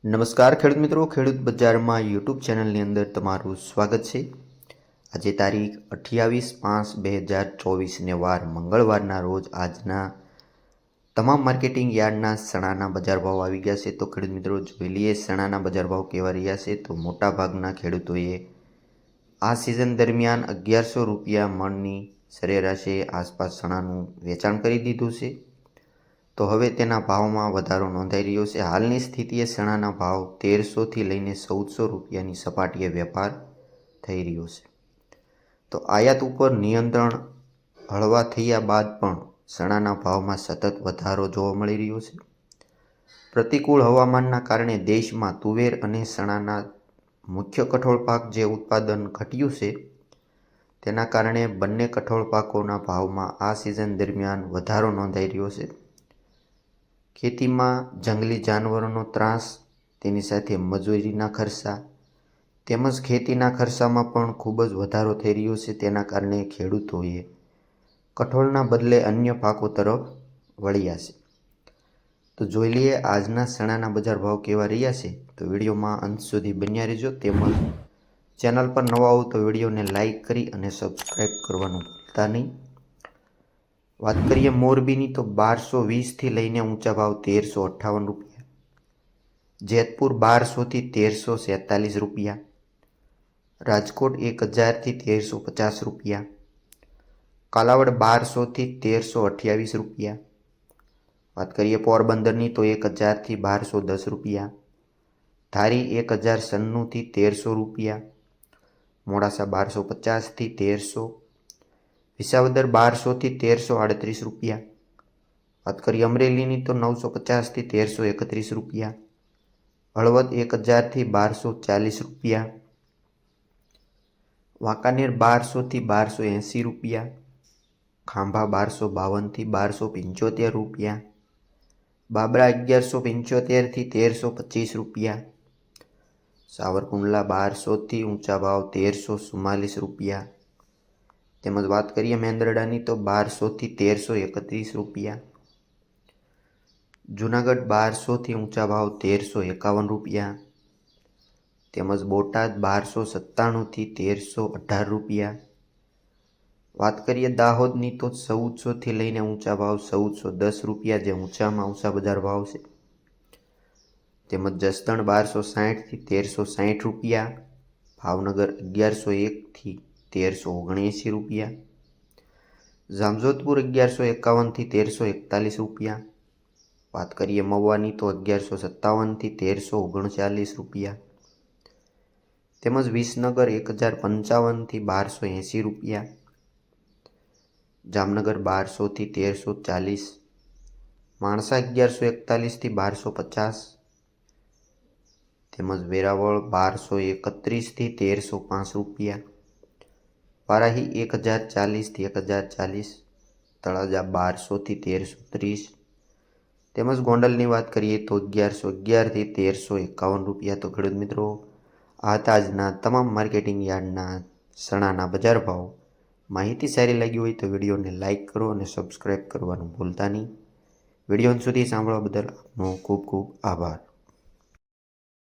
નમસ્કાર ખેડૂત મિત્રો, ખેડૂત બજારમાં યુટ્યુબ ચેનલની અંદર તમારું સ્વાગત છે। આજે તારીખ 28/5/2024ને વાર મંગળવારના રોજ આજના તમામ માર્કેટિંગ યાર્ડના ચણાના બજાર ભાવ આવી ગયા છે। તો ખેડૂત મિત્રો જોઈ લઈએ ચણાના બજાર ભાવ કેવા રહ્યા છે। તો મોટાભાગના ખેડૂતોએ આ સિઝન દરમિયાન 1100 રૂપિયા મણની સરેરાશે આસપાસ ચણાનું વેચાણ કરી દીધું છે। તો હવે તેના ભાવમાં વધારો નોંધાઈ રહ્યો છે। હાલની સ્થિતિએ ચણાના ભાવ 1300થી લઈને 1400 રૂપિયાની સપાટીએ વેપાર થઈ રહ્યો છે। તો આયાત ઉપર નિયંત્રણ હળવા થયા બાદ પણ ચણાના ભાવમાં સતત વધારો જોવા મળી રહ્યો છે। પ્રતિકૂળ હવામાનના કારણે દેશમાં તુવેર અને ચણાના મુખ્ય કઠોળ પાક જે ઉત્પાદન ઘટ્યું છે, તેના કારણે બંને કઠોળ પાકોના ભાવમાં આ સિઝન દરમિયાન વધારો નોંધાઈ રહ્યો છે। ખેતીમાં જંગલી જાનવરોનો ત્રાસ, તેની સાથે મજૂરીના ખર્ચા તેમજ ખેતીના ખર્ચામાં પણ ખૂબ જ વધારો થઈ રહ્યો છે। તેના કારણે ખેડૂતોએ કઠોળના બદલે અન્ય પાકો તરફ વળ્યા છે। તો જોઈ લઈએ આજના ચણાના બજાર ભાવ કેવા રહ્યા છે। તો વિડીયોમાં અંત સુધી બન્યા રહેજો, તેમજ ચેનલ પર નવા હો તો વિડીયોને લાઇક કરી અને સબસ્ક્રાઈબ કરવાનું ભૂલતા નહીં। વાત કરીએ મોરબીની તો 1220થી લઈને ઊંચા ભાવ 1358 રૂપિયા, જેતપુર 1200થી 1346 રૂપિયા, રાજકોટ 1000થી 1350 રૂપિયા, કાલાવડ 1200થી 1328 રૂપિયા। વાત કરીએ પોરબંદરની તો 1000થી 1210 રૂપિયા, ધારી 1096થી 1300 રૂપિયા, મોડાસા 1250થી 1300, વિસાવદર 1200થી 1338 રૂપિયા। વાત કરીએ અમરેલીની તો 950થી 1331 રૂપિયા, હળવદ 1000થી 1240 રૂપિયા, વાંકાનેર 1200થી 1280 રૂપિયા, ખાંભા 1252થી 1275 રૂપિયા, બાબરા 1175થી 1325 રૂપિયા, સાવરકુંડલા 1200થી ઊંચા ભાવ 1344 રૂપિયા। તેમજ વાત કરીએ મેંદરડાની તો 1200થી 1331 રૂપિયા, જૂનાગઢ 1200થી ઊંચા ભાવ 1351 રૂપિયા, તેમજ બોટાદ 1297થી 1318 રૂપિયા। વાત કરીએ દાહોદની તો 1400થી લઈને ઊંચા ભાવ 1410 રૂપિયા, જે ઊંચામાં ઊંચા બજાર ભાવ છે। તેમજ જસદણ 1260થી 1360 રૂપિયા, ભાવનગર 1101થી 1379 રૂપિયા, જામજોધપુર 1151થી 1341 રૂપિયા। વાત કરીએ મહુવાની તો 1157થી 1339 રૂપિયા, તેમજ વિસનગર 1055થી 1280 રૂપિયા, જામનગર 1200થી 1340, માણસા 1141થી 1250, તેમજ વેરાવળ 1231થી 1305 રૂપિયા, વારાહી 1040થી 1040, તળાજા 1200થી 1330, તેમજ ગોંડલની વાત કરીએ તો 1111થી 1351 રૂપિયા। તો ખેડૂત મિત્રો આ હતા આજના તમામ માર્કેટિંગ યાર્ડના ચણાના બજાર ભાવ। માહિતી સારી લાગી હોય તો વિડીયોને લાઇક કરો અને સબસ્ક્રાઈબ કરવાનું ભૂલતા નહીં। વિડીયો અંત સુધી સાંભળવા બદલ આપનો ખૂબ ખૂબ આભાર।